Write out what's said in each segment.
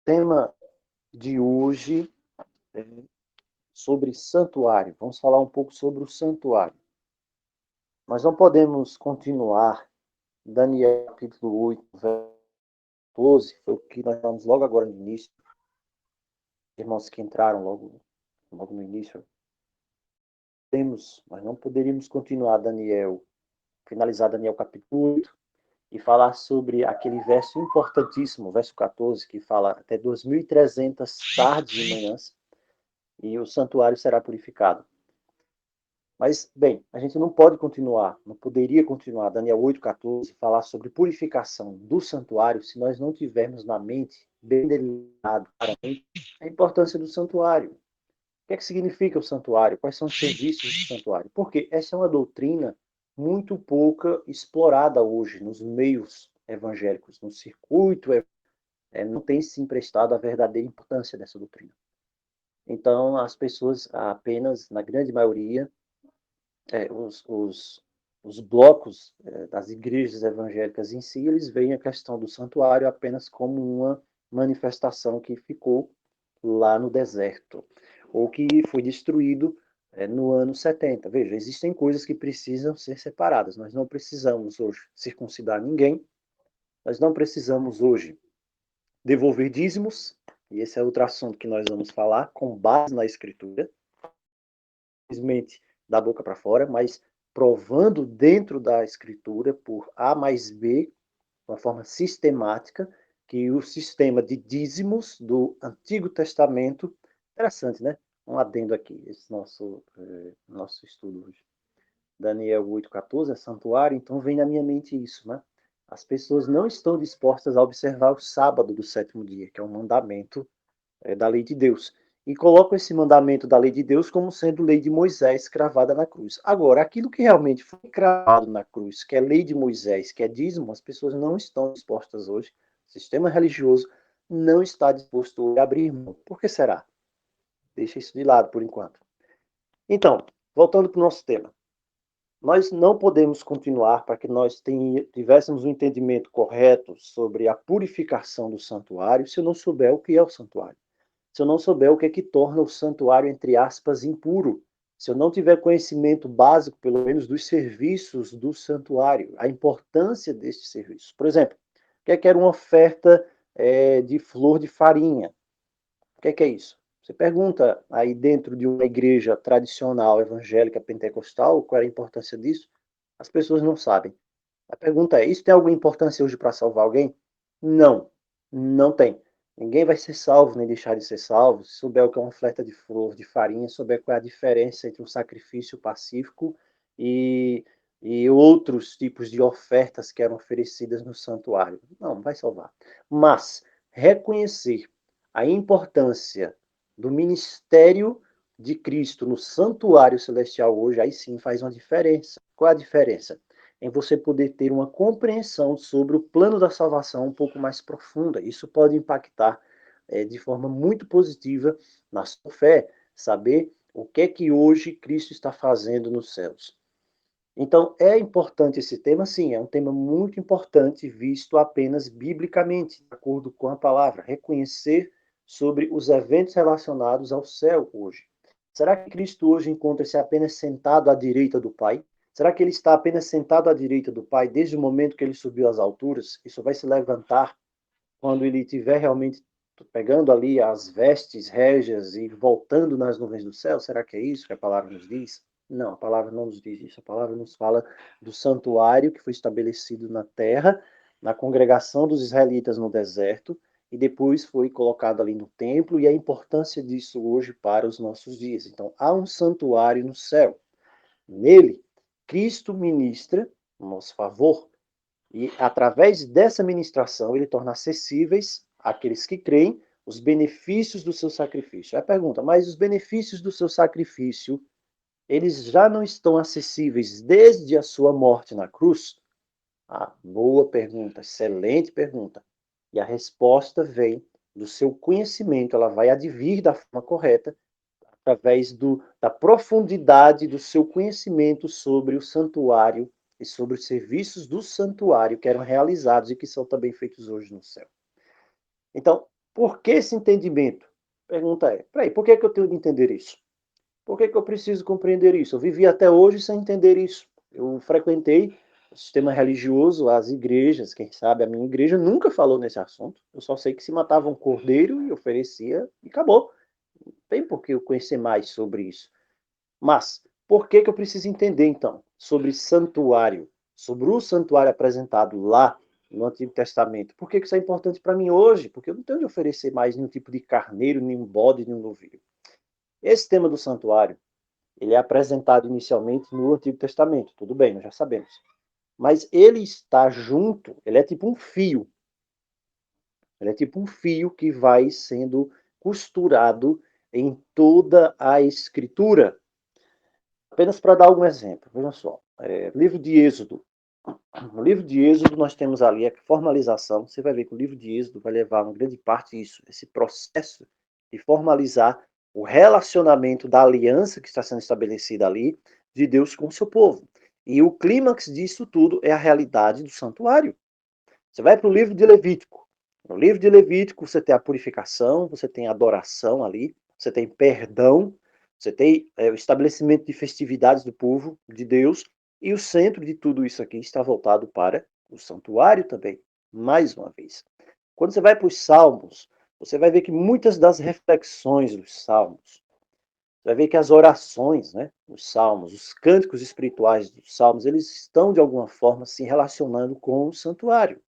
tema de hoje é sobre santuário. Vamos falar um pouco sobre o santuário. Nós não podemos continuar Daniel capítulo 8, verso 12, foi o que nós falamos logo agora no início. Irmãos que entraram logo no início. Nós não poderíamos continuar finalizar Daniel capítulo 8 e falar sobre aquele verso importantíssimo, verso 14, que fala até 2.300 tardes e manhãs e o santuário será purificado. Mas, bem, a gente não pode continuar, não poderia continuar, Daniel 8,14, falar sobre purificação do santuário se nós não tivermos na mente, bem delineado, a importância do santuário. O que é que significa o santuário? Quais são os serviços do santuário? Porque essa é uma doutrina muito pouca explorada hoje nos meios evangélicos, no circuito, não tem se emprestado a verdadeira importância dessa doutrina. Então, as pessoas apenas, na grande maioria, os blocos das igrejas evangélicas em si, eles veem a questão do santuário apenas como uma manifestação que ficou lá no deserto, ou que foi destruído no ano 70. Veja, existem coisas que precisam ser separadas. Nós não precisamos hoje circuncidar ninguém, nós não precisamos hoje devolver dízimos, e esse é outro assunto que nós vamos falar, com base na Escritura, simplesmente da boca para fora, mas provando dentro da Escritura, por A mais B, de uma forma sistemática, que o sistema de dízimos do Antigo Testamento, interessante, né? Um adendo aqui, esse nosso estudo hoje. Daniel 8,14 é santuário, então vem na minha mente isso, né? As pessoas não estão dispostas a observar o sábado do sétimo dia, que é um mandamento da lei de Deus. E colocam esse mandamento da lei de Deus como sendo lei de Moisés cravada na cruz. Agora, aquilo que realmente foi cravado na cruz, que é lei de Moisés, que é dízimo, as pessoas não estão dispostas hoje, o sistema religioso não está disposto a abrir mão. Por que será? Deixa isso de lado por enquanto. Então, voltando para o nosso tema. Nós não podemos continuar para que nós tivéssemos um entendimento correto sobre a purificação do santuário se eu não souber o que é o santuário. Se eu não souber o que é que torna o santuário, entre aspas, impuro. Se eu não tiver conhecimento básico, pelo menos, dos serviços do santuário, a importância destes serviços. Por exemplo, o que era uma oferta de flor de farinha? O que é isso? Você pergunta aí dentro de uma igreja tradicional, evangélica, pentecostal, qual é a importância disso? As pessoas não sabem. A pergunta é: isso tem alguma importância hoje para salvar alguém? Não, não tem. Ninguém vai ser salvo nem deixar de ser salvo se souber o que é uma oferta de flor, de farinha, souber qual é a diferença entre um sacrifício pacífico e, e outros tipos de ofertas que eram oferecidas no santuário. Não vai salvar. Mas reconhecer a importância do ministério de Cristo no santuário celestial hoje, aí sim faz uma diferença. Qual é a diferença? Em você poder ter uma compreensão sobre o plano da salvação um pouco mais profunda. Isso pode impactar de forma muito positiva na sua fé, saber o que é que hoje Cristo está fazendo nos céus. Então, é importante esse tema? Sim, é um tema muito importante, visto apenas biblicamente, de acordo com a palavra. Reconhecer sobre os eventos relacionados ao céu hoje. Será que Cristo hoje encontra-se apenas sentado à direita do Pai? Será que ele está apenas sentado à direita do Pai desde o momento que ele subiu às alturas? Isso vai se levantar quando ele estiver realmente pegando ali as vestes régias e voltando nas nuvens do céu? Será que é isso que a palavra nos diz? Não, a palavra não nos diz isso. A palavra nos fala do santuário que foi estabelecido na terra, na congregação dos israelitas no deserto, e depois foi colocado ali no templo, e a importância disso hoje para os nossos dias. Então, há um santuário no céu. Nele, Cristo ministra em nosso favor, e através dessa ministração, ele torna acessíveis àqueles que creem os benefícios do seu sacrifício. Aí a pergunta: mas os benefícios do seu sacrifício, eles já não estão acessíveis desde a sua morte na cruz? Ah, boa pergunta, excelente pergunta. E a resposta vem do seu conhecimento, ela vai advir da forma correta, através da profundidade do seu conhecimento sobre o santuário e sobre os serviços do santuário que eram realizados e que são também feitos hoje no céu. Então, Por que esse entendimento? Pergunta é, peraí, por que eu tenho de entender isso? Por que eu preciso compreender isso? Eu vivi até hoje sem entender isso. Eu frequentei o sistema religioso, as igrejas, quem sabe a minha igreja nunca falou nesse assunto. Eu só sei que se matava um cordeiro e oferecia e acabou. Não tem por que eu conhecer mais sobre isso. Mas, por que eu preciso entender, então, sobre santuário? Sobre o santuário apresentado lá no Antigo Testamento. Por que isso é importante para mim hoje? Porque eu não tenho de oferecer mais nenhum tipo de carneiro, nenhum bode, nenhum novilho. Esse tema do santuário, ele é apresentado inicialmente no Antigo Testamento. Tudo bem, nós já sabemos. Mas ele está junto, ele é tipo um fio. Ele é tipo um fio que vai sendo costurado em toda a Escritura. Apenas para dar algum exemplo, vejam só. Livro de Êxodo. No livro de Êxodo, nós temos ali a formalização. Você vai ver que o livro de Êxodo vai levar uma grande parte disso, esse processo de formalizar o relacionamento da aliança que está sendo estabelecida ali, de Deus com o seu povo. E o clímax disso tudo é a realidade do santuário. Você vai para o livro de Levítico. No livro de Levítico, você tem a purificação, você tem a adoração ali, você tem perdão, você tem o estabelecimento de festividades do povo, de Deus, e o centro de tudo isso aqui está voltado para o santuário também, mais uma vez. Quando você vai para os Salmos, você vai ver que muitas das reflexões dos Salmos, você vai ver que as orações, né, os Salmos, os cânticos espirituais dos Salmos, eles estão de alguma forma se relacionando com o santuário.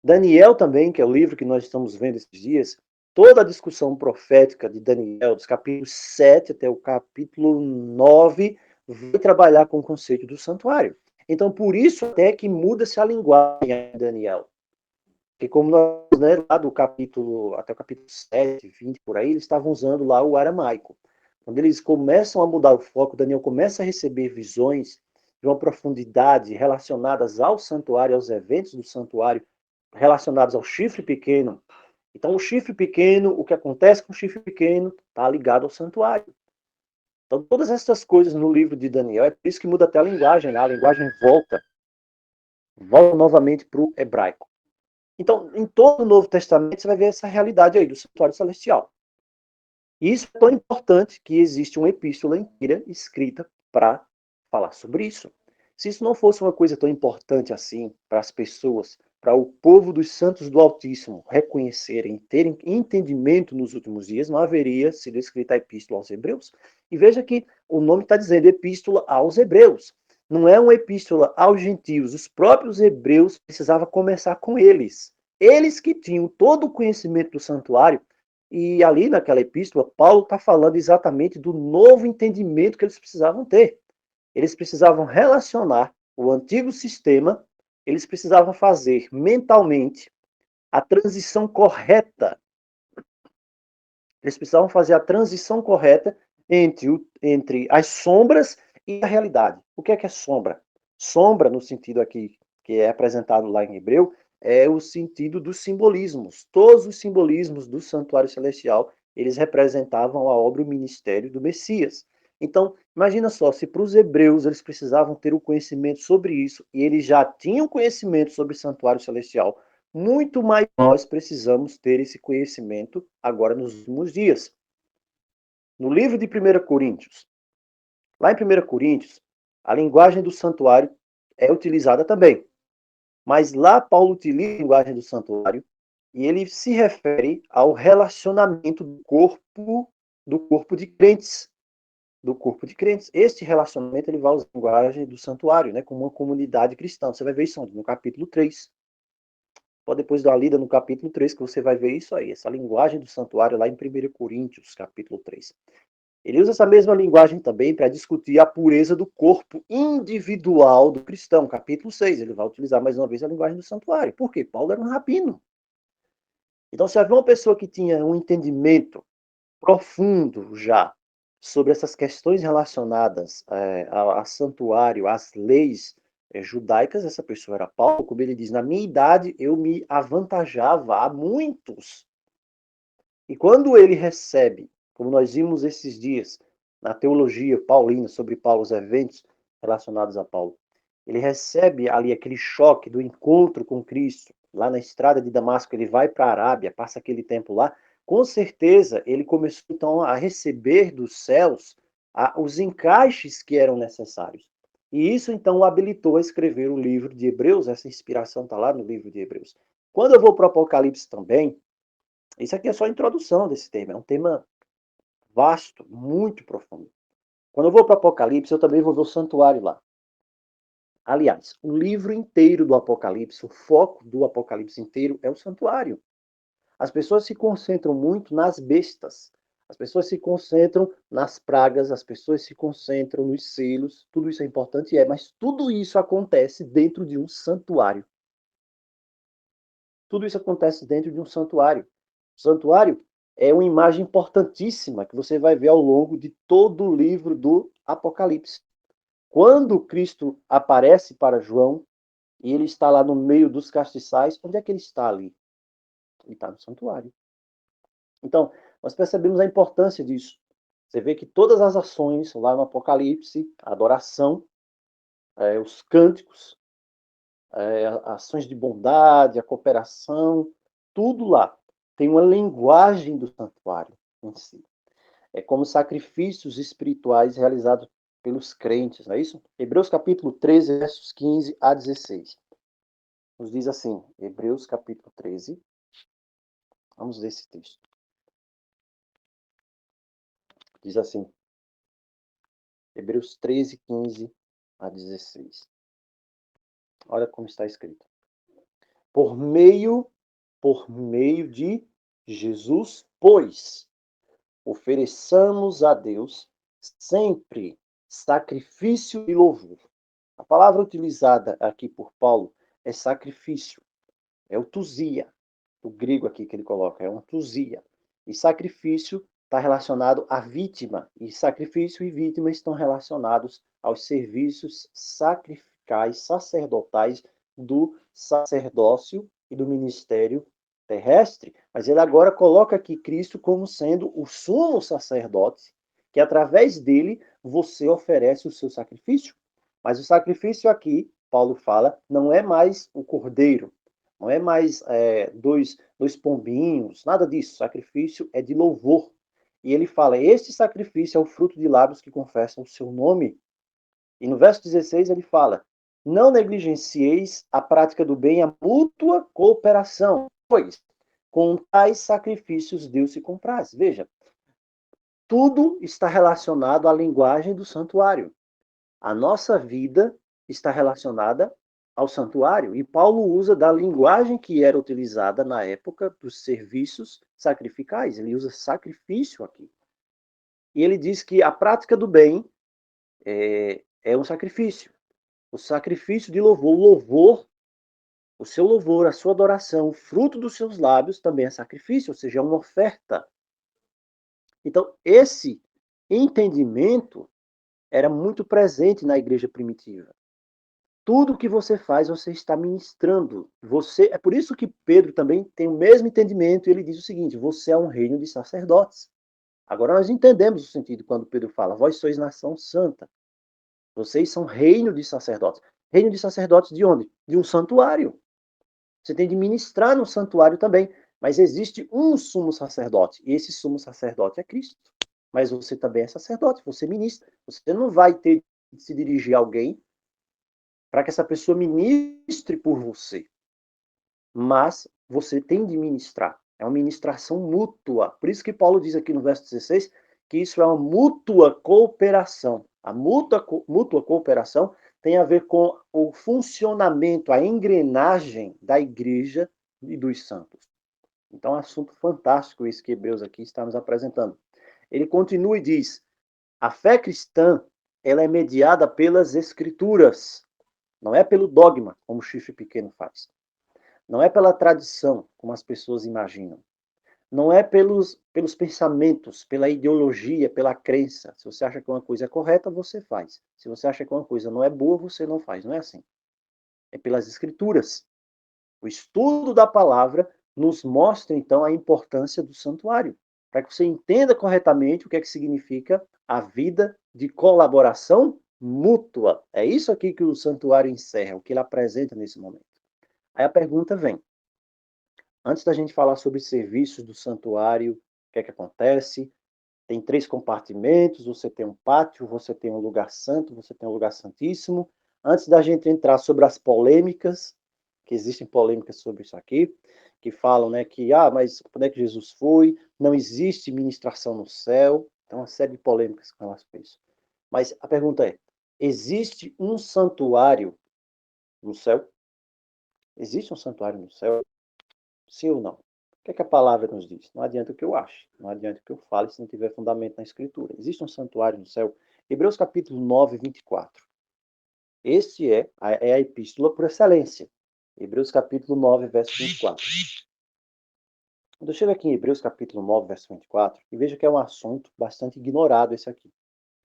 Daniel também, que é o livro que nós estamos vendo esses dias, toda a discussão profética de Daniel, dos capítulos 7 até o capítulo 9, vai trabalhar com o conceito do santuário. Então, por isso até que muda-se a linguagem de Daniel. Porque como nós, né, lá do capítulo, até o capítulo 7, 20, por aí, eles estavam usando lá o aramaico. Quando eles começam a mudar o foco, Daniel começa a receber visões de uma profundidade relacionadas ao santuário, aos eventos do santuário, relacionados ao chifre pequeno. Então, o chifre pequeno, o que acontece com o chifre pequeno, está ligado ao santuário. Então, todas essas coisas no livro de Daniel, é por isso que muda até a linguagem, né? A linguagem volta novamente para o hebraico. Então, em todo o Novo Testamento, você vai ver essa realidade aí do santuário celestial. E isso é tão importante que existe uma epístola inteira escrita para falar sobre isso. Se isso não fosse uma coisa tão importante assim para as pessoas, para o povo dos santos do Altíssimo reconhecerem, terem entendimento nos últimos dias, não haveria sido escrita a epístola aos Hebreus. E veja que o nome está dizendo epístola aos Hebreus. Não é uma epístola aos gentios. Os próprios hebreus precisavam começar com eles. Eles que tinham todo o conhecimento do santuário, e ali naquela epístola, Paulo está falando exatamente do novo entendimento que eles precisavam ter. Eles precisavam relacionar o antigo sistema, eles precisavam fazer mentalmente a transição correta. Eles precisavam fazer a transição correta entre as sombras e a realidade. O que é sombra? Sombra, no sentido aqui que é apresentado lá em Hebreu, é o sentido dos simbolismos. Todos os simbolismos do santuário celestial, eles representavam a obra e o ministério do Messias. Então, imagina só, se para os hebreus eles precisavam ter o conhecimento sobre isso, e eles já tinham conhecimento sobre o santuário celestial, muito mais nós precisamos ter esse conhecimento agora nos últimos dias. No livro de 1 Coríntios, lá em 1 Coríntios, a linguagem do santuário é utilizada também. Mas lá Paulo utiliza a linguagem do santuário e ele se refere ao relacionamento do corpo de crentes, do corpo de crentes. Este relacionamento ele vai usar a linguagem do santuário, né, como uma comunidade cristã. Você vai ver isso no capítulo 3. Pode depois dar uma lida no capítulo 3, que você vai ver isso aí, essa linguagem do santuário lá em 1 Coríntios, capítulo 3. Ele usa essa mesma linguagem também para discutir a pureza do corpo individual do cristão, capítulo 6. Ele vai utilizar mais uma vez a linguagem do santuário. Por quê? Paulo era um rabino. Então, se havia uma pessoa que tinha um entendimento profundo já sobre essas questões relacionadas a santuário, às leis judaicas, essa pessoa era Paulo, como ele diz, na minha idade eu me avantajava a muitos. E quando ele recebe, como nós vimos esses dias na teologia paulina sobre Paulo, os eventos relacionados a Paulo, ele recebe ali aquele choque do encontro com Cristo, lá na estrada de Damasco, ele vai para a Arábia, passa aquele tempo lá, Com certeza, ele começou então a receber dos céus os encaixes que eram necessários. E isso então o habilitou a escrever o livro de Hebreus, essa inspiração está lá no livro de Hebreus. Quando eu vou para o Apocalipse também, isso aqui é só a introdução desse tema, é um tema vasto, muito profundo. Quando eu vou para o Apocalipse, eu também vou ver o santuário lá. Aliás, o livro inteiro do Apocalipse, o foco do Apocalipse inteiro é o santuário. As pessoas se concentram muito nas bestas. As pessoas se concentram nas pragas, as pessoas se concentram nos selos. Tudo isso é importante, mas tudo isso acontece dentro de um santuário. Tudo isso acontece dentro de um santuário. O santuário é uma imagem importantíssima que você vai ver ao longo de todo o livro do Apocalipse. Quando Cristo aparece para João e ele está lá no meio dos castiçais, onde é que ele está ali? Ele está no santuário. Então, nós percebemos a importância disso. Você vê que todas as ações lá no Apocalipse, a adoração, os cânticos, ações de bondade, a cooperação, tudo lá tem uma linguagem do santuário em si. É como sacrifícios espirituais realizados pelos crentes, não é isso? Hebreus capítulo 13, versos 15 a 16. Nos diz assim, Hebreus capítulo 13, vamos ler esse texto. Diz assim, Hebreus 13, 15 a 16. Olha como está escrito. Por meio de Jesus, pois, ofereçamos a Deus sempre sacrifício e louvor. A palavra utilizada aqui por Paulo é sacrifício, é ousia. O grego aqui que ele coloca é ousia. E sacrifício está relacionado à vítima. E sacrifício e vítima estão relacionados aos serviços sacrificais, sacerdotais do sacerdócio e do ministério terrestre. Mas ele agora coloca aqui Cristo como sendo o sumo sacerdote, que através dele você oferece o seu sacrifício. Mas o sacrifício aqui, Paulo fala, não é mais o cordeiro, não é mais dois pombinhos, nada disso. O sacrifício é de louvor. E ele fala, este sacrifício é o fruto de lábios que confessam o seu nome. E no verso 16 ele fala, não negligencieis a prática do bem, a mútua cooperação, pois com tais sacrifícios Deus se compraz. Veja, tudo está relacionado à linguagem do santuário. A nossa vida está relacionada ao santuário. E Paulo usa da linguagem que era utilizada na época dos serviços sacrificais. Ele usa sacrifício aqui. E ele diz que a prática do bem é um sacrifício. O sacrifício de louvor, o louvor, o seu louvor, a sua adoração, o fruto dos seus lábios também é sacrifício, ou seja, é uma oferta. Então, esse entendimento era muito presente na igreja primitiva. Tudo que você faz, você está ministrando. Você, é por isso que Pedro também tem o mesmo entendimento. E ele diz o seguinte: você é um reino de sacerdotes. Agora nós entendemos o sentido quando Pedro fala: vós sois nação santa. Vocês são reino de sacerdotes. Reino de sacerdotes de onde? De um santuário. Você tem de ministrar no santuário também. Mas existe um sumo sacerdote. E esse sumo sacerdote é Cristo. Mas você também é sacerdote. Você ministra. Você não vai ter de se dirigir a alguém para que essa pessoa ministre por você. Mas você tem de ministrar. É uma ministração mútua. Por isso que Paulo diz aqui no verso 16 que isso é uma mútua cooperação. A mútua cooperação tem a ver com o funcionamento, a engrenagem da igreja e dos santos. Então, é um assunto fantástico isso que Hebreus aqui está nos apresentando. Ele continua e diz: a fé cristã ela é mediada pelas escrituras. Não é pelo dogma, como o chifre pequeno faz. Não é pela tradição, como as pessoas imaginam. Não é pelos pensamentos, pela ideologia, pela crença. Se você acha que uma coisa é correta, você faz. Se você acha que uma coisa não é boa, você não faz. Não é assim. É pelas escrituras. O estudo da palavra nos mostra, então, a importância do santuário. Para que você entenda corretamente o que é que significa a vida de colaboração mútua. É isso aqui que o santuário encerra, o que ele apresenta nesse momento. Aí a pergunta vem: Antes da gente falar sobre serviços do santuário, o que é que acontece? Tem 3 compartimentos, você tem um pátio, você tem um lugar santo, você tem um lugar santíssimo. Antes da gente entrar sobre as polêmicas, que existem polêmicas sobre isso aqui, que falam, né, que, mas quando é que Jesus foi? Não existe ministração no céu. Tem uma série de polêmicas com relação a isso. Mas a pergunta é, existe um santuário no céu? Existe um santuário no céu? Sim ou não? O que é que a palavra nos diz? Não adianta o que eu ache, não adianta o que eu fale se não tiver fundamento na Escritura. Existe um santuário no céu? Hebreus capítulo 9, 24. Este é a epístola por excelência. Hebreus capítulo 9, verso 24. Quando eu chego aqui em Hebreus capítulo 9, verso 24, e vejo que é um assunto bastante ignorado esse aqui.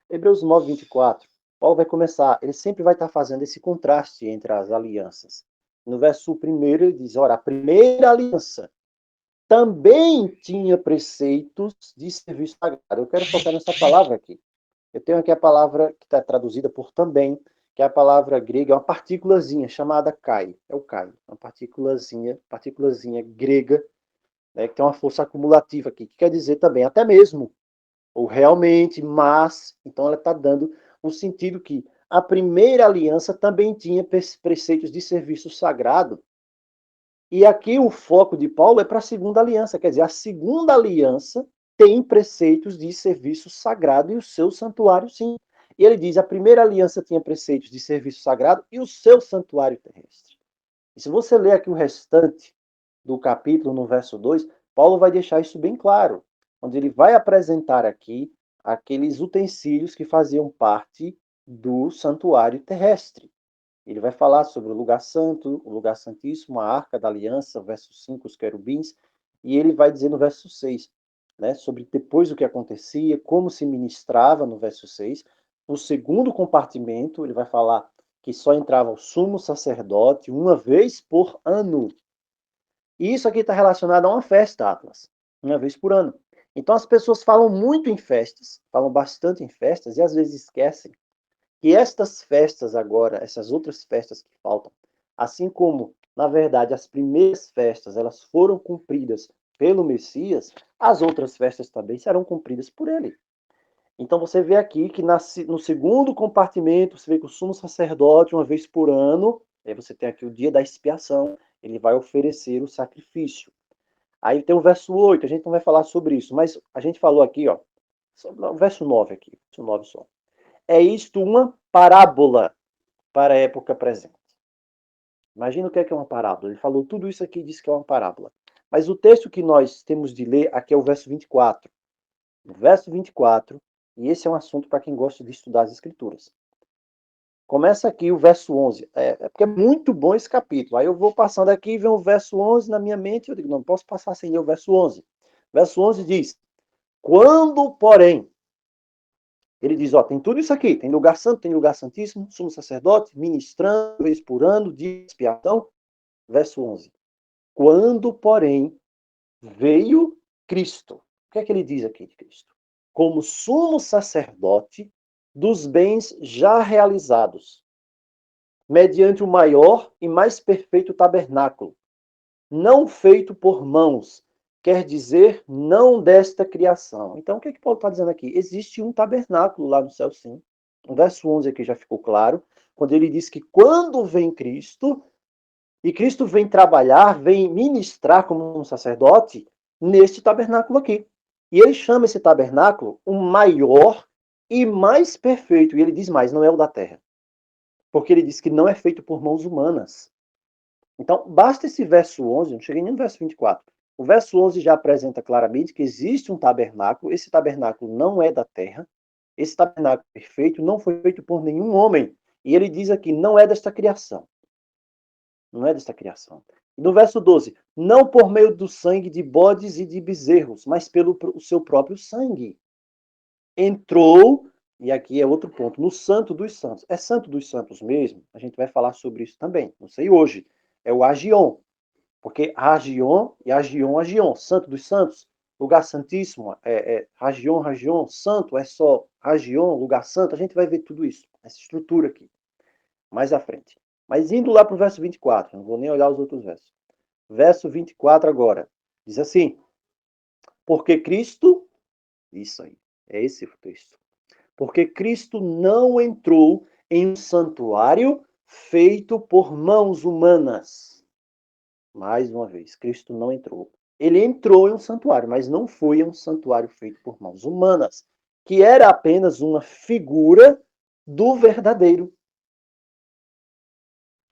Hebreus 9, 24, Paulo vai começar, ele sempre vai estar fazendo esse contraste entre as alianças. No verso 1 ele diz, ora, a primeira aliança também tinha preceitos de serviço sagrado. Eu quero focar nessa palavra aqui. Eu tenho aqui a palavra que está traduzida por também, que é a palavra grega, é uma partículazinha chamada kai. É o kai, uma partículazinha grega, né, que tem uma força acumulativa aqui, que quer dizer também até mesmo, ou realmente, mas, então ela está dando um sentido que a primeira aliança também tinha preceitos de serviço sagrado. E aqui o foco de Paulo é para a segunda aliança, quer dizer, a segunda aliança tem preceitos de serviço sagrado e o seu santuário sim. E ele diz, a primeira aliança tinha preceitos de serviço sagrado e o seu santuário terrestre. E se você ler aqui o restante do capítulo, no verso 2, Paulo vai deixar isso bem claro, onde ele vai apresentar aqui aqueles utensílios que faziam parte do santuário terrestre. Ele vai falar sobre o lugar santo, o lugar santíssimo, a arca da aliança, verso 5, os querubins, e ele vai dizer no verso 6, né, sobre depois o que acontecia, como se ministrava no verso 6. O segundo compartimento, ele vai falar que só entrava o sumo sacerdote uma vez por ano. E isso aqui está relacionado a uma festa, Atlas, uma vez por ano. Então as pessoas falam muito em festas, falam bastante em festas, e às vezes esquecem que estas festas agora, essas outras festas que faltam, assim como, na verdade, as primeiras festas, elas foram cumpridas pelo Messias, as outras festas também serão cumpridas por ele. Então você vê aqui que no segundo compartimento, você vê que o sumo sacerdote, uma vez por ano, aí você tem aqui o dia da expiação, ele vai oferecer o sacrifício. Aí tem o verso 8, a gente não vai falar sobre isso, mas a gente falou aqui, ó, o verso 9 aqui, verso 9 só. É isto uma parábola para a época presente. Imagina o que é uma parábola. Ele falou tudo isso aqui e disse que é uma parábola. Mas o texto que nós temos de ler aqui é o verso 24. O verso 24, e esse é um assunto para quem gosta de estudar as escrituras. Começa aqui o verso 11. É porque é muito bom esse capítulo. Aí eu vou passando aqui e vem o verso 11 na minha mente. Eu digo, não posso passar sem ler o verso 11. Verso 11 diz, quando, porém, ele diz, ó, tem tudo isso aqui, tem lugar santo, tem lugar santíssimo, sumo sacerdote, ministrando, uma vez por ano, de expiação. Verso 11. Quando, porém, veio Cristo. O que é que ele diz aqui de Cristo? Como sumo sacerdote dos bens já realizados, mediante o maior e mais perfeito tabernáculo, não feito por mãos, quer dizer, não desta criação. Então, o que é que Paulo está dizendo aqui? Existe um tabernáculo lá no céu, sim. O verso 11 aqui já ficou claro, quando ele diz que quando vem Cristo, e Cristo vem trabalhar, vem ministrar como um sacerdote, neste tabernáculo aqui. E ele chama esse tabernáculo o maior e mais perfeito. E ele diz mais, não é o da terra. Porque ele diz que não é feito por mãos humanas. Então, basta esse verso 11, não cheguei nem no verso 24. O verso 11 já apresenta claramente que existe um tabernáculo, esse tabernáculo não é da terra, esse tabernáculo perfeito não foi feito por nenhum homem. E ele diz aqui, não é desta criação. Não é desta criação. E no verso 12, não por meio do sangue de bodes e de bezerros, mas pelo seu próprio sangue. Entrou, e aqui é outro ponto, no santo dos santos. É santo dos santos mesmo? A gente vai falar sobre isso também. Não sei hoje. É o Agion. Porque Agion e Agion, santo dos santos, lugar santíssimo, Agion, santo, é só Agion, lugar santo. A gente vai ver tudo isso, essa estrutura aqui, mais à frente. Mas indo lá para o verso 24, não vou nem olhar os outros versos. verso 24 agora. Diz assim: porque Cristo, isso aí, é esse o texto. Porque Cristo não entrou em um santuário feito por mãos humanas. Mais uma vez, Cristo não entrou. Ele entrou em um santuário, mas não foi em um santuário feito por mãos humanas, que era apenas uma figura do verdadeiro.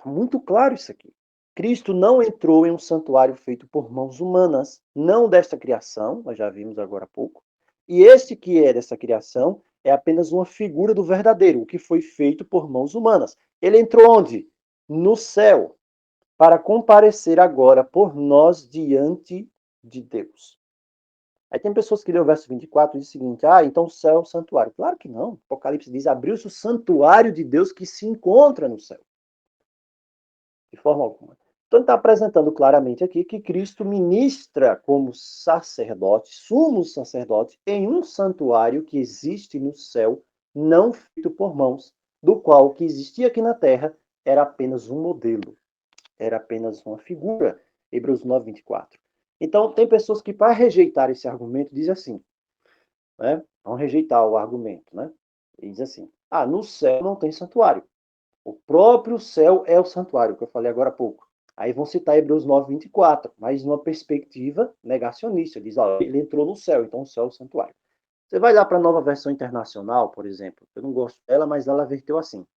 Muito claro isso aqui. Cristo não entrou em um santuário feito por mãos humanas, não desta criação, nós já vimos agora há pouco. E este que é dessa criação é apenas uma figura do verdadeiro, o que foi feito por mãos humanas. Ele entrou onde? No céu, para comparecer agora por nós diante de Deus. Aí tem pessoas que lêem o verso 24 e diz o seguinte: então o céu é o santuário. Claro que não. O Apocalipse diz: abriu-se o santuário de Deus que se encontra no céu. De forma alguma. Então, ele está apresentando claramente aqui que Cristo ministra como sacerdote, sumo sacerdote, em um santuário que existe no céu, não feito por mãos, do qual o que existia aqui na terra era apenas um modelo, era apenas uma figura. Hebreus 9, 24. Então, tem pessoas que, para rejeitar esse argumento, dizem assim, né? Vão rejeitar o argumento, né? E diz assim: no céu não tem santuário. O próprio céu é o santuário, que eu falei agora há pouco. Aí vão citar Hebreus 9, 24, mas numa perspectiva negacionista. Diz, ele entrou no céu, então o céu é o santuário. Você vai lá para a Nova Versão Internacional, por exemplo. Eu não gosto dela, mas ela verteu assim: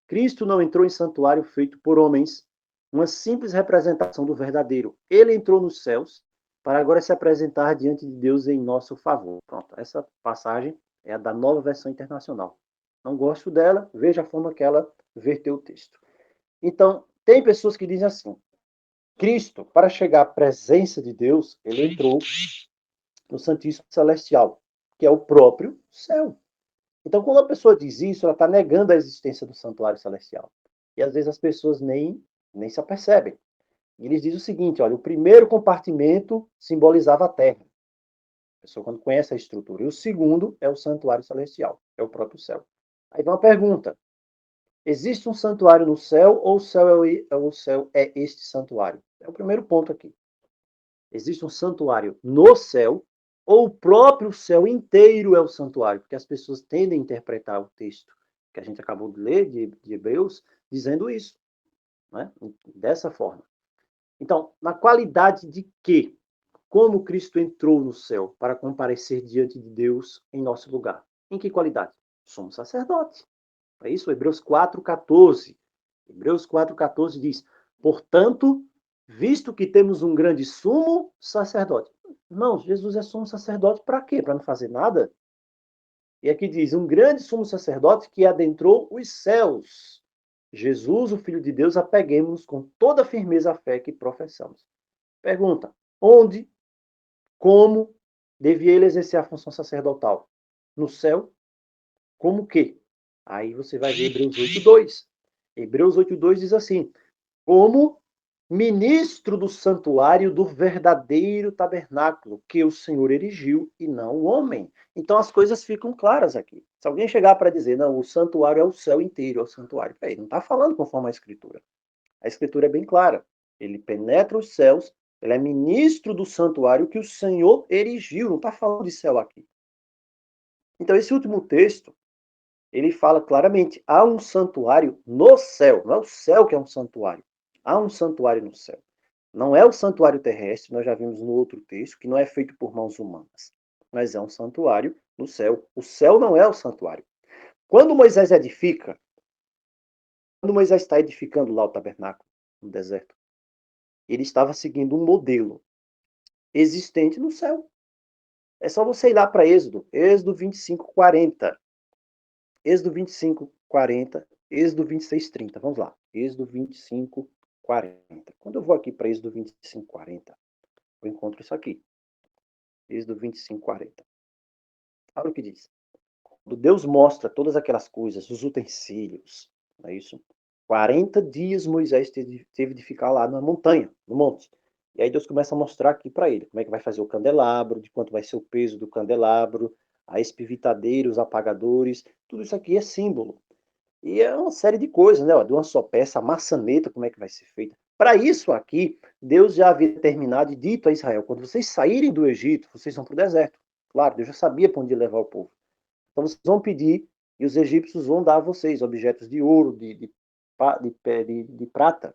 Cristo não entrou em santuário feito por homens, uma simples representação do verdadeiro. Ele entrou nos céus para agora se apresentar diante de Deus em nosso favor. Pronto, essa passagem é a da Nova Versão Internacional. Não gosto dela, veja a forma que ela verteu o texto. Então, tem pessoas que dizem assim: Cristo, para chegar à presença de Deus, ele entrou no Santíssimo Celestial, que é o próprio céu. Então, quando a pessoa diz isso, ela está negando a existência do santuário celestial. E às vezes as pessoas nem se apercebem. E eles dizem o seguinte: olha, o primeiro compartimento simbolizava a terra. A pessoa quando conhece a estrutura. E o segundo é o santuário celestial, é o próprio céu. Aí vem uma pergunta: existe um santuário no céu ou o céu é este santuário? É o primeiro ponto aqui. Existe um santuário no céu ou o próprio céu inteiro é o santuário? Porque as pessoas tendem a interpretar o texto que a gente acabou de ler, de Hebreus, dizendo isso, né? Dessa forma. Então, na qualidade de quê? Como Cristo entrou no céu para comparecer diante de Deus em nosso lugar? Em que qualidade? Somos sacerdotes. É isso? Hebreus 4,14. Hebreus 4,14 diz: portanto, visto que temos um grande sumo sacerdote. Não, Jesus é sumo sacerdote para quê? Para não fazer nada? E aqui diz: um grande sumo sacerdote que adentrou os céus. Jesus, o Filho de Deus, apeguemos-nos com toda a firmeza à fé que professamos. Pergunta: onde, como devia ele exercer a função sacerdotal? No céu? Como que? Aí você vai ver Hebreus 8,2. Hebreus 8,2 diz assim: como ministro do santuário do verdadeiro tabernáculo que o Senhor erigiu e não o homem. Então as coisas ficam claras aqui. Se alguém chegar para dizer, não, o santuário é o céu inteiro, é o santuário. Ele não está falando conforme a Escritura. A Escritura é bem clara. Ele penetra os céus, ele é ministro do santuário que o Senhor erigiu. Não está falando de céu aqui. Então esse último texto, ele fala claramente, há um santuário no céu. Não é o céu que é um santuário. Há um santuário no céu. Não é o santuário terrestre, nós já vimos no outro texto, que não é feito por mãos humanas. Mas é um santuário no céu. O céu não é o santuário. Quando Moisés edifica, quando Moisés está edificando lá o tabernáculo, no deserto, ele estava seguindo um modelo existente no céu. É só você ir lá para Êxodo 25, 40. Êxodo 25, 40, Êxodo 26, 30. Vamos lá. Êxodo 25, 40. Quando eu vou aqui para Êxodo 25, 40, eu encontro isso aqui. Êxodo 25, 40. Olha o que diz. Quando Deus mostra todas aquelas coisas, os utensílios, não é isso? 40 dias Moisés teve de ficar lá na montanha, no monte. E aí Deus começa a mostrar aqui para ele como é que vai fazer o candelabro, de quanto vai ser o peso do candelabro, a espivitadeira, os apagadores, tudo isso aqui é símbolo. E é uma série de coisas, né? De uma só peça, a maçaneta, como é que vai ser feita. Para isso aqui, Deus já havia determinado e dito a Israel, quando vocês saírem do Egito, vocês vão para o deserto. Claro, Deus já sabia para onde levar o povo. Então vocês vão pedir e os egípcios vão dar a vocês objetos de ouro, de prata,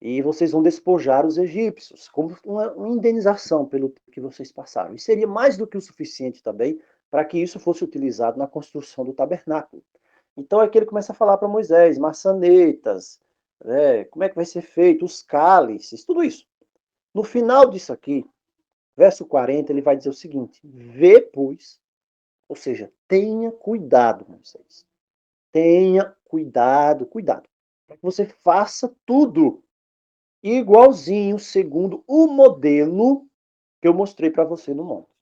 e vocês vão despojar os egípcios, como uma indenização pelo que vocês passaram. E seria mais do que o suficiente também para que isso fosse utilizado na construção do tabernáculo. Então é que ele começa a falar para Moisés, maçanetas, como é que vai ser feito, os cálices, tudo isso. No final disso aqui, verso 40, ele vai dizer o seguinte: vê, pois, ou seja, tenha cuidado, Moisés. Tenha cuidado, cuidado, para que você faça tudo igualzinho, segundo o modelo que eu mostrei para você no monte.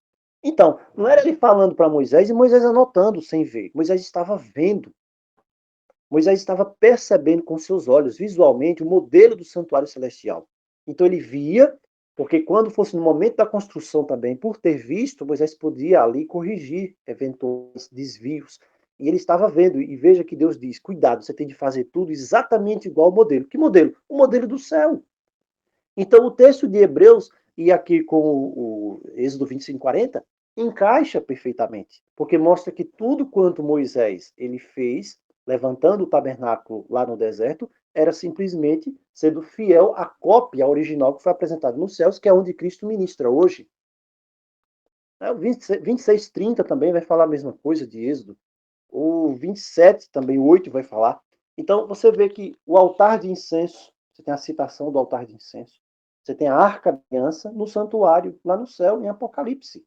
Então, não era ele falando para Moisés e Moisés anotando sem ver. Moisés estava vendo. Moisés estava percebendo com seus olhos, visualmente, o modelo do santuário celestial. Então ele via, porque quando fosse no momento da construção também, por ter visto, Moisés podia ali corrigir eventuais desvios. E ele estava vendo, e veja que Deus diz: cuidado, você tem de fazer tudo exatamente igual ao modelo. Que modelo? O modelo do céu. Então, o texto de Hebreus, e aqui com o Êxodo 25:40, encaixa perfeitamente, porque mostra que tudo quanto Moisés ele fez, levantando o tabernáculo lá no deserto, era simplesmente sendo fiel à cópia original que foi apresentada nos céus, que é onde Cristo ministra hoje. O 26:30 também vai falar a mesma coisa de Êxodo. O 27 também, o 8 vai falar. Então, você vê que o altar de incenso, você tem a citação do altar de incenso, você tem a arca da aliança no santuário, lá no céu, em Apocalipse.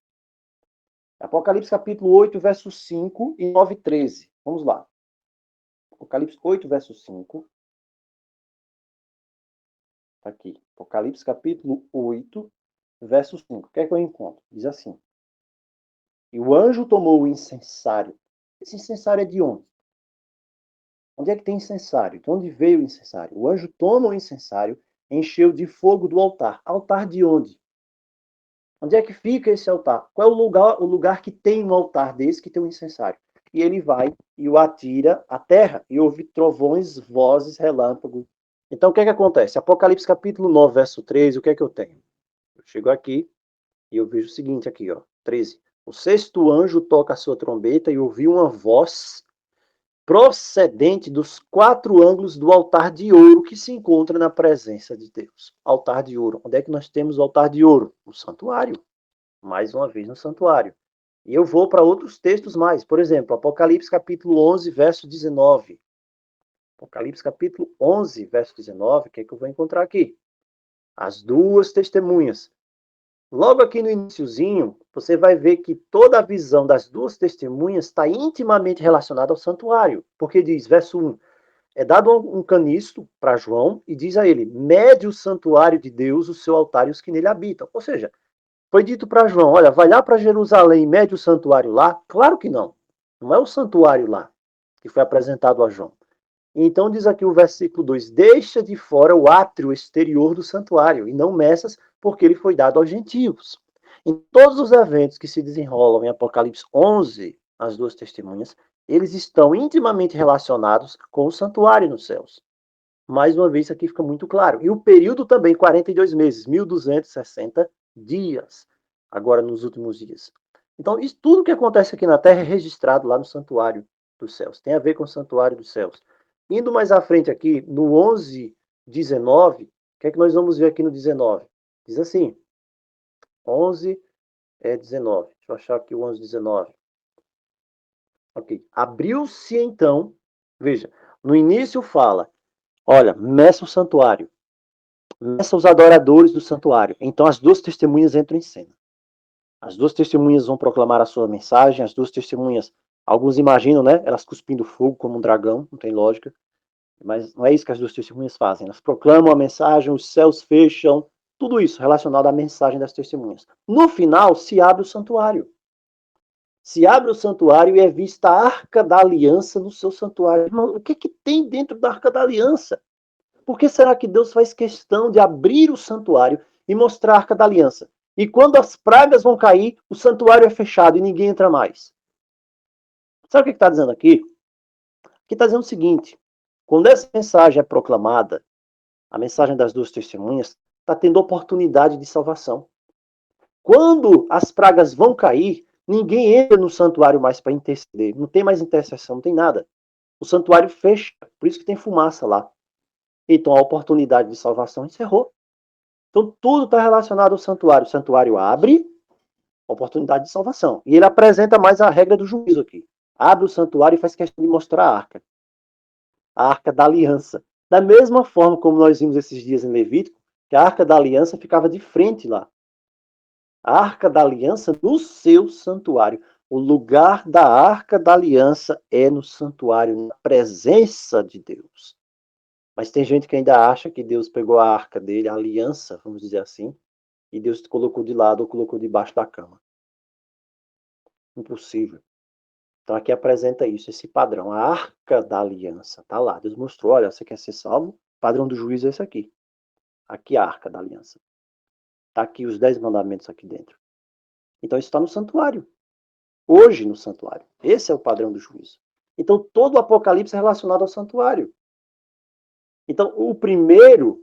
Apocalipse capítulo 8, verso 5 e 9 e 13. Vamos lá. Apocalipse 8, verso 5. Está aqui. Apocalipse capítulo 8, verso 5. O que é que eu encontro? Diz assim: e o anjo tomou o incensário. Esse incensário é de onde? Onde é que tem incensário? De onde veio o incensário? O anjo toma o incensário, encheu de fogo do altar. Altar de onde? Onde é que fica esse altar? Qual é o lugar que tem um altar desse, que tem um incensário? E ele vai e o atira à terra, e ouve trovões, vozes, relâmpagos. Então, o que é que acontece? Apocalipse capítulo 9, verso 13, o que é que eu tenho? Eu chego aqui e eu vejo o seguinte aqui, ó, 13. O sexto anjo toca a sua trombeta e ouvi uma voz procedente dos 4 ângulos do altar de ouro que se encontra na presença de Deus. Altar de ouro. Onde é que nós temos o altar de ouro? No santuário. Mais uma vez no santuário. E eu vou para outros textos mais. Por exemplo, Apocalipse capítulo 11, verso 19. Apocalipse capítulo 11, verso 19. O que é que eu vou encontrar aqui? As duas testemunhas. Logo aqui no iniciozinho, você vai ver que toda a visão das duas testemunhas está intimamente relacionada ao santuário. Porque diz, verso 1, é dado um caniço para João e diz a ele, mede o santuário de Deus, o seu altar e os que nele habitam. Ou seja, foi dito para João, olha, vai lá para Jerusalém e mede o santuário lá? Claro que não. Não é o santuário lá que foi apresentado a João. Então diz aqui o versículo 2, deixa de fora o átrio exterior do santuário e não meças, porque ele foi dado aos gentios. Em todos os eventos que se desenrolam em Apocalipse 11, as duas testemunhas, eles estão intimamente relacionados com o santuário nos céus. Mais uma vez, isso aqui fica muito claro. E o período também, 42 meses, 1260 dias, agora nos últimos dias. Então, isso, tudo que acontece aqui na Terra é registrado lá no santuário dos céus. Tem a ver com o santuário dos céus. Indo mais à frente aqui, no 11, 19, o que é que nós vamos ver aqui no 19? Diz assim, 11, 19. Deixa eu achar aqui o 11, 19. Ok. Abriu-se então, veja, no início fala, olha, meça o santuário, meça os adoradores do santuário. Então as duas testemunhas entram em cena. As duas testemunhas vão proclamar a sua mensagem, as duas testemunhas, alguns imaginam, né, elas cuspindo fogo como um dragão, não tem lógica. Mas não é isso que as duas testemunhas fazem. Elas proclamam a mensagem, os céus fecham, tudo isso relacionado à mensagem das testemunhas. No final, se abre o santuário. Se abre o santuário e é vista a Arca da Aliança no seu santuário. Irmão, o que, que tem dentro da Arca da Aliança? Por que será que Deus faz questão de abrir o santuário e mostrar a Arca da Aliança? E quando as pragas vão cair, o santuário é fechado e ninguém entra mais. Sabe o que está dizendo aqui? Aqui está dizendo o seguinte, quando essa mensagem é proclamada, a mensagem das duas testemunhas, está tendo oportunidade de salvação. Quando as pragas vão cair, ninguém entra no santuário mais para interceder. Não tem mais intercessão, não tem nada. O santuário fecha, por isso que tem fumaça lá. Então a oportunidade de salvação encerrou. Então tudo está relacionado ao santuário. O santuário abre, oportunidade de salvação. E ele apresenta mais a regra do juízo aqui. Abre o santuário e faz questão de mostrar a arca da aliança. Da mesma forma como nós vimos esses dias em Levítico, que a arca da aliança ficava de frente lá. A arca da aliança no seu santuário. O lugar da arca da aliança é no santuário, na presença de Deus. Mas tem gente que ainda acha que Deus pegou a arca dele, a aliança, vamos dizer assim, e Deus colocou de lado ou colocou debaixo da cama. Impossível. Então aqui apresenta isso, esse padrão. A arca da aliança está lá. Deus mostrou, olha, você quer ser salvo? O padrão do juízo é esse aqui. Aqui a arca da aliança. Está aqui os 10 mandamentos aqui dentro. Então isso está no santuário. Hoje no santuário. Esse é o padrão do juízo. Então todo o Apocalipse é relacionado ao santuário. Então o primeiro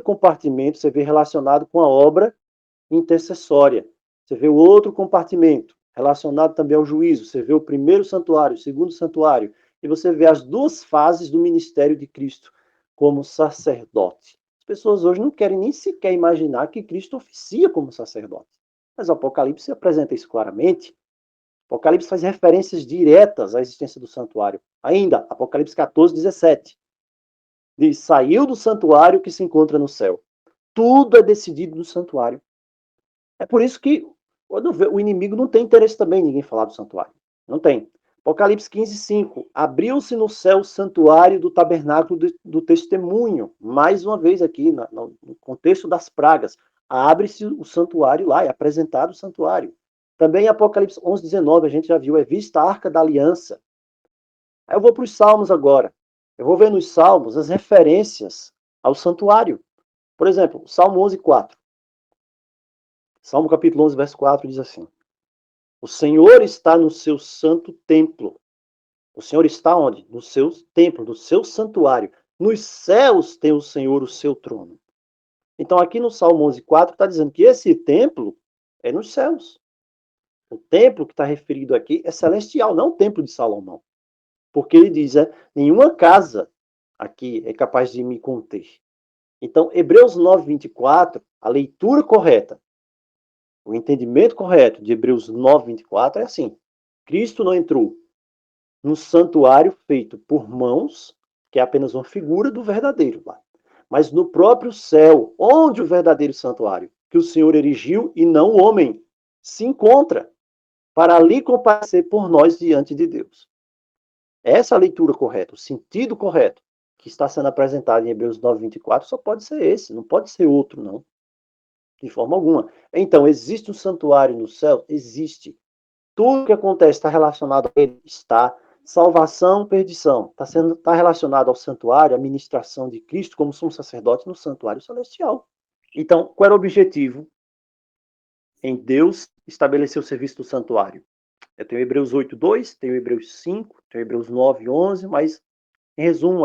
compartimento você vê relacionado com a obra intercessória. Você vê o outro compartimento relacionado também ao juízo. Você vê o primeiro santuário, o segundo santuário. E você vê as duas fases do ministério de Cristo como sacerdote. As pessoas hoje não querem nem sequer imaginar que Cristo oficia como sacerdote. Mas o Apocalipse apresenta isso claramente. O Apocalipse faz referências diretas à existência do santuário. Ainda, Apocalipse 14, 17. Diz, saiu do santuário que se encontra no céu. Tudo é decidido no santuário. É por isso que o inimigo não tem interesse também em ninguém falar do santuário. Não tem. Apocalipse 15, 5. Abriu-se no céu o santuário do tabernáculo do testemunho. Mais uma vez aqui, no contexto das pragas. Abre-se o santuário lá, é apresentado o santuário. Também em Apocalipse 11, 19, a gente já viu, é vista a arca da aliança. Aí eu vou para os Salmos agora. Eu vou ver nos Salmos as referências ao santuário. Por exemplo, Salmo 11, 4. Salmo capítulo 11, verso 4 diz assim: o Senhor está no seu santo templo. O Senhor está onde? No seu templo, no seu santuário. Nos céus tem o Senhor o seu trono. Então aqui no Salmo 11, 4 está dizendo que esse templo é nos céus. O templo que está referido aqui é celestial, não o templo de Salomão. Porque ele diz, nenhuma casa aqui é capaz de me conter. Então, Hebreus 9, 24, a leitura correta, o entendimento correto de Hebreus 9, 24 é assim. Cristo não entrou no santuário feito por mãos, que é apenas uma figura do verdadeiro, mas no próprio céu, onde o verdadeiro santuário, que o Senhor erigiu e não o homem, se encontra, para ali comparecer por nós diante de Deus. Essa é a leitura correta, o sentido correto que está sendo apresentado em Hebreus 9, 24, só pode ser esse, não pode ser outro, não. De forma alguma. Então, existe um santuário no céu? Existe. Tudo que acontece está relacionado a ele? Está. Salvação, perdição. Está relacionado ao santuário, à ministração de Cristo como sumo sacerdote no santuário celestial. Então, qual era o objetivo em Deus estabelecer o serviço do santuário? Eu tenho Hebreus 8, 2, tenho Hebreus 5, tenho Hebreus 9, 11, mas, em resumo,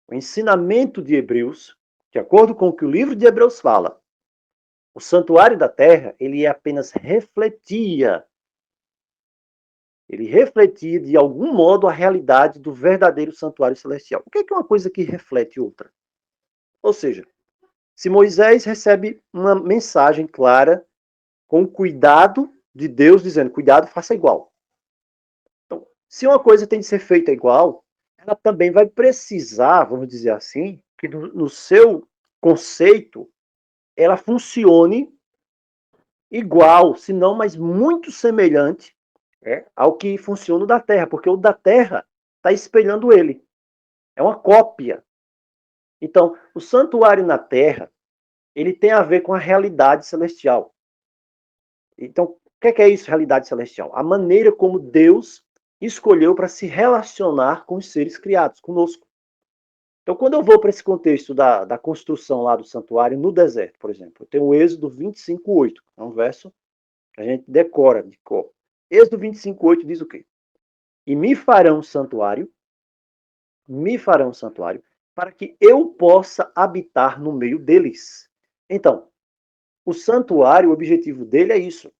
o ensinamento de Hebreus, de acordo com o que o livro de Hebreus fala, o santuário da terra, ele apenas refletia de algum modo a realidade do verdadeiro santuário celestial. O que é uma coisa que reflete outra? Ou seja, se Moisés recebe uma mensagem clara, com o cuidado de Deus, dizendo, cuidado, faça igual. Então, se uma coisa tem de ser feita igual, ela também vai precisar, vamos dizer assim, que no seu conceito, ela funcione igual, se não, mas muito semelhante ao que funciona o da Terra, porque o da Terra está espelhando ele. É uma cópia. Então, o santuário na Terra, ele tem a ver com a realidade celestial. Então, o que é isso, realidade celestial? A maneira como Deus escolheu para se relacionar com os seres criados, conosco. Então, quando eu vou para esse contexto da construção lá do santuário no deserto, por exemplo, eu tenho o Êxodo 25:8, é um verso que a gente decora de cor. Êxodo 25:8 diz o quê? E me farão um santuário, para que eu possa habitar no meio deles. Então, o santuário, o objetivo dele é isso.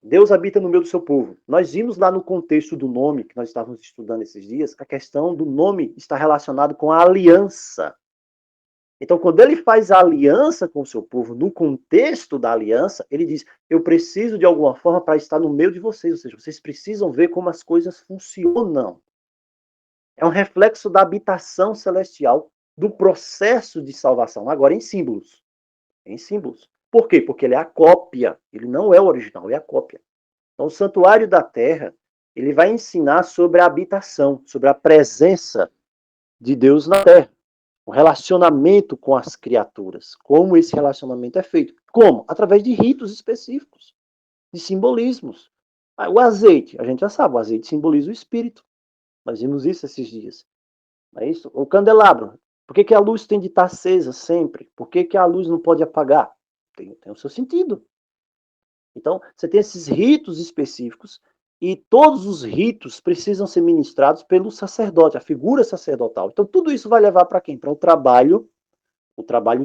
Deus habita no meio do seu povo. Nós vimos lá no contexto do nome, que nós estávamos estudando esses dias, a questão do nome está relacionado com a aliança. Então, quando ele faz a aliança com o seu povo, no contexto da aliança, ele diz: eu preciso de alguma forma para estar no meio de vocês, ou seja, vocês precisam ver como as coisas funcionam. É um reflexo da habitação celestial, do processo de salvação, agora em símbolos. Em símbolos. Por quê? Porque ele é a cópia, ele não é o original, é a cópia. Então, o santuário da terra, ele vai ensinar sobre a habitação, sobre a presença de Deus na terra. O relacionamento com as criaturas. Como esse relacionamento é feito. Como? Através de ritos específicos, de simbolismos. O azeite, a gente já sabe, o azeite simboliza o espírito. Nós vimos isso esses dias. Não é isso? O candelabro. Por que a luz tem de estar acesa sempre? Por que a luz não pode apagar? Tem o seu sentido. Então, você tem esses ritos específicos e todos os ritos precisam ser ministrados pelo sacerdote, a figura sacerdotal. Então, tudo isso vai levar para quem? Para o trabalho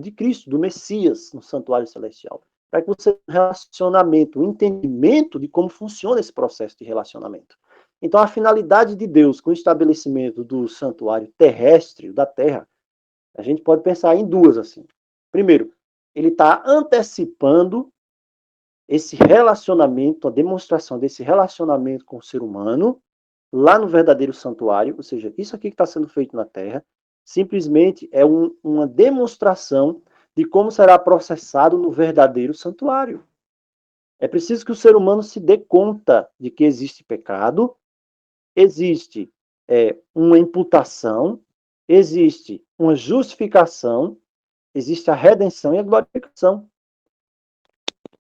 de Cristo, do Messias, no santuário celestial. Para que você tenha um relacionamento, um entendimento de como funciona esse processo de relacionamento. Então, a finalidade de Deus com o estabelecimento do santuário terrestre, da terra, a gente pode pensar em duas assim. Primeiro, ele está antecipando esse relacionamento, a demonstração desse relacionamento com o ser humano, lá no verdadeiro santuário, ou seja, isso aqui que está sendo feito na Terra, simplesmente é uma demonstração de como será processado no verdadeiro santuário. É preciso que o ser humano se dê conta de que existe pecado, existe uma imputação, existe uma justificação, existe a redenção e a glorificação.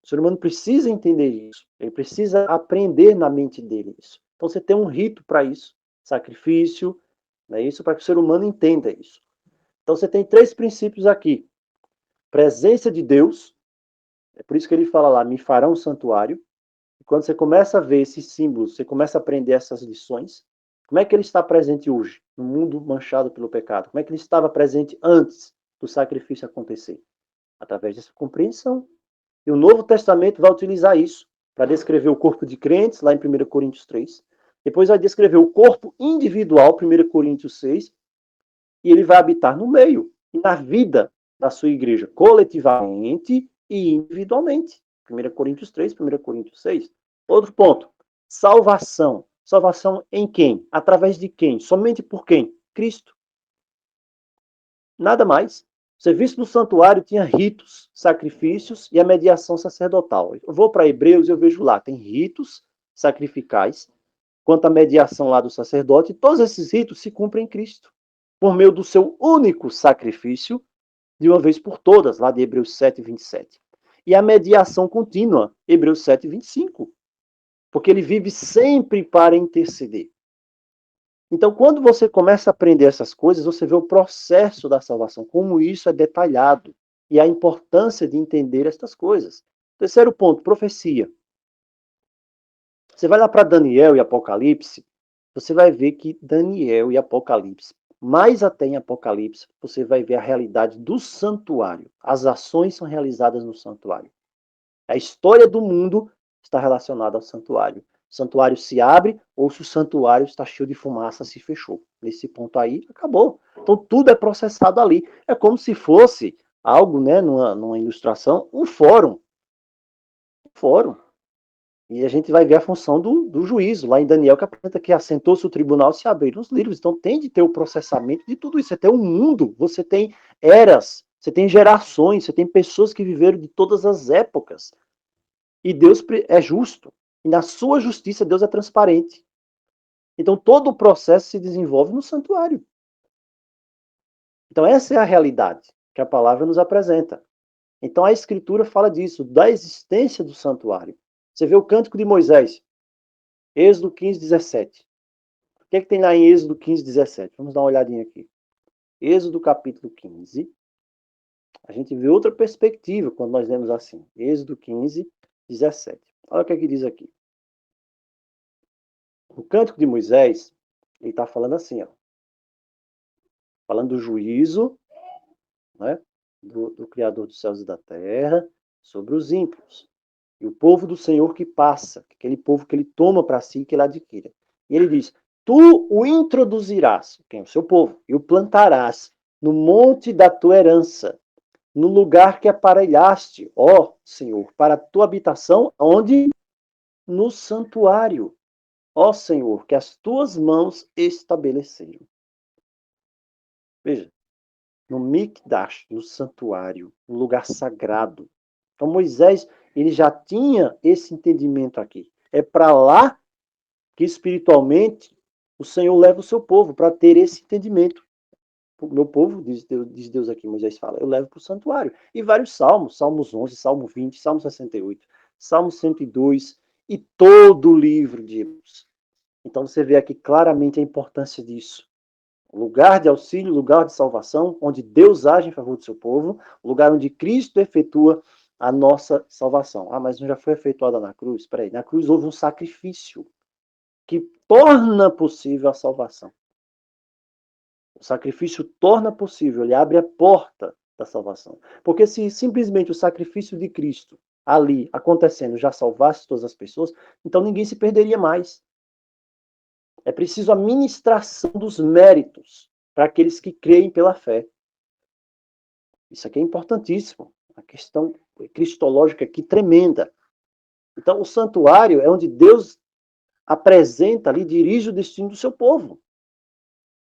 O ser humano precisa entender isso. Ele precisa aprender na mente dele isso. Então você tem um rito para isso, sacrifício, né, isso para que o ser humano entenda isso. Então você tem três princípios aqui: presença de Deus, é por isso que ele fala lá, me farão um santuário. E quando você começa a ver esses símbolos, você começa a aprender essas lições. Como é que ele está presente hoje, no mundo manchado pelo pecado? Como é que ele estava presente antes do sacrifício acontecer? Através dessa compreensão. E o Novo Testamento vai utilizar isso para descrever o corpo de crentes, lá em 1 Coríntios 3. Depois vai descrever o corpo individual, 1 Coríntios 6. E ele vai habitar no meio e na vida da sua igreja, coletivamente e individualmente. 1 Coríntios 3, 1 Coríntios 6. Outro ponto. Salvação. Salvação em quem? Através de quem? Somente por quem? Cristo. Nada mais. O serviço do santuário tinha ritos, sacrifícios e a mediação sacerdotal. Eu vou para Hebreus e eu vejo lá, tem ritos sacrificais, quanto à mediação lá do sacerdote, e todos esses ritos se cumprem em Cristo, por meio do seu único sacrifício, de uma vez por todas, lá de Hebreus 7, 27. E a mediação contínua, Hebreus 7, 25. Porque ele vive sempre para interceder. Então, quando você começa a aprender essas coisas, você vê o processo da salvação, como isso é detalhado, e a importância de entender estas coisas. Terceiro ponto, profecia. Você vai lá para Daniel e Apocalipse, você vai ver que Daniel e Apocalipse, mais até em Apocalipse, você vai ver a realidade do santuário. As ações são realizadas no santuário. A história do mundo está relacionada ao santuário. O santuário se abre ou se o santuário está cheio de fumaça, se fechou. Nesse ponto aí, acabou. Então tudo é processado ali. É como se fosse algo, né, numa ilustração, um fórum. Um fórum. E a gente vai ver a função do juízo, lá em Daniel, que apresenta que assentou-se o tribunal, se abriram os livros. Então tem de ter o processamento de tudo isso. Você tem um mundo, você tem eras, você tem gerações, você tem pessoas que viveram de todas as épocas. E Deus é justo. E na sua justiça, Deus é transparente. Então todo o processo se desenvolve no santuário. Então essa é a realidade que a palavra nos apresenta. Então a Escritura fala disso, da existência do santuário. Você vê o Cântico de Moisés, Êxodo 15, 17. O que é que tem lá em Êxodo 15, 17? Vamos dar uma olhadinha aqui. Êxodo capítulo 15. A gente vê outra perspectiva quando nós lemos assim. Êxodo 15, 17. Olha o que é que diz aqui. O Cântico de Moisés, ele está falando assim, ó. falando do juízo, né, do Criador dos céus e da terra, sobre os ímpios. E o povo do Senhor que passa, aquele povo que ele toma para si, que ele adquire. E ele diz, tu o introduzirás, quem é o seu povo, e o plantarás no monte da tua herança, no lugar que aparelhaste, ó Senhor, para a tua habitação, onde? No santuário, ó Senhor, que as tuas mãos estabeleceram. Veja, no Mikdash, no santuário, no lugar sagrado. Então Moisés, ele já tinha esse entendimento aqui. É para lá que espiritualmente o Senhor leva o seu povo, para ter esse entendimento. O meu povo, diz Deus aqui, Moisés fala, eu levo para o santuário. E vários salmos, Salmos 11, Salmo 20, Salmo 68, Salmo 102 e todo o livro de Hebreus. Então você vê aqui claramente a importância disso. Lugar de auxílio, lugar de salvação, onde Deus age em favor do seu povo, lugar onde Cristo efetua a nossa salvação. Ah, mas não já foi efetuada na cruz? Espera aí, na cruz houve um sacrifício que torna possível a salvação. O sacrifício torna possível, ele abre a porta da salvação. Porque se simplesmente o sacrifício de Cristo ali acontecendo já salvasse todas as pessoas, então ninguém se perderia mais. É preciso a ministração dos méritos para aqueles que creem pela fé. Isso aqui é importantíssimo. A questão cristológica aqui tremenda. Então, o santuário é onde Deus apresenta ali, dirige o destino do seu povo.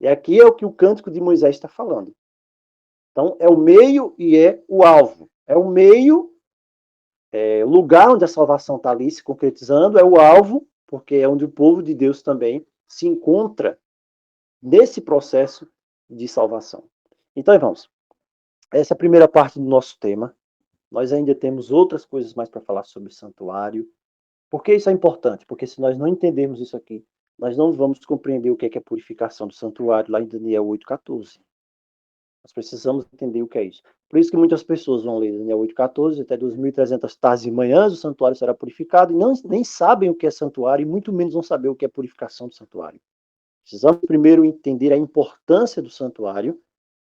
E aqui é o que o cântico de Moisés está falando. Então, é o meio e é o alvo. É o meio, é o lugar onde a salvação está ali se concretizando, é o alvo, porque é onde o povo de Deus também se encontra nesse processo de salvação. Então, irmãos, essa é a primeira parte do nosso tema. Nós ainda temos outras coisas mais para falar sobre o santuário. Por que isso é importante? Porque se nós não entendermos isso aqui, nós não vamos compreender o que é a purificação do santuário lá em Daniel 8,14. Nós precisamos entender o que é isso. Por isso que muitas pessoas vão ler Daniel 8,14, até 2.300 tardes e manhãs o santuário será purificado, e não, nem sabem o que é santuário, e muito menos vão saber o que é purificação do santuário. Precisamos primeiro entender a importância do santuário,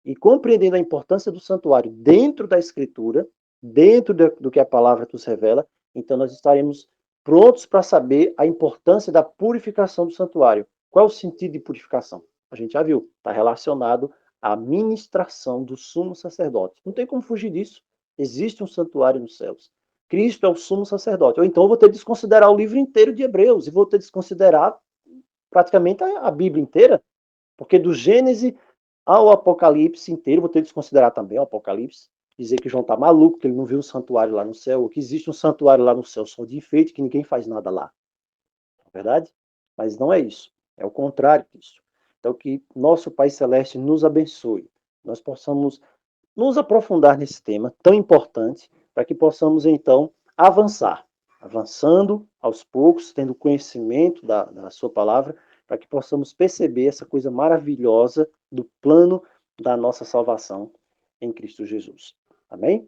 e compreendendo a importância do santuário dentro da Escritura, dentro do que a palavra nos revela, então nós estaremos prontos para saber a importância da purificação do santuário. Qual é o sentido de purificação? A gente já viu, está relacionado à ministração do sumo sacerdote. Não tem como fugir disso. Existe um santuário nos céus. Cristo é o sumo sacerdote. Ou então eu vou ter que desconsiderar o livro inteiro de Hebreus e vou ter que desconsiderar praticamente a Bíblia inteira, porque do Gênesis ao Apocalipse inteiro, vou ter que desconsiderar também o Apocalipse, dizer que João está maluco, que ele não viu um santuário lá no céu, ou que existe um santuário lá no céu só de enfeite, que ninguém faz nada lá. Não é verdade? Mas não é isso. É o contrário disso. Então, que nosso Pai Celeste nos abençoe. Nós possamos nos aprofundar nesse tema tão importante, para que possamos, então, avançar. Avançando aos poucos, tendo conhecimento da sua palavra, para que possamos perceber essa coisa maravilhosa do plano da nossa salvação em Cristo Jesus. Amém?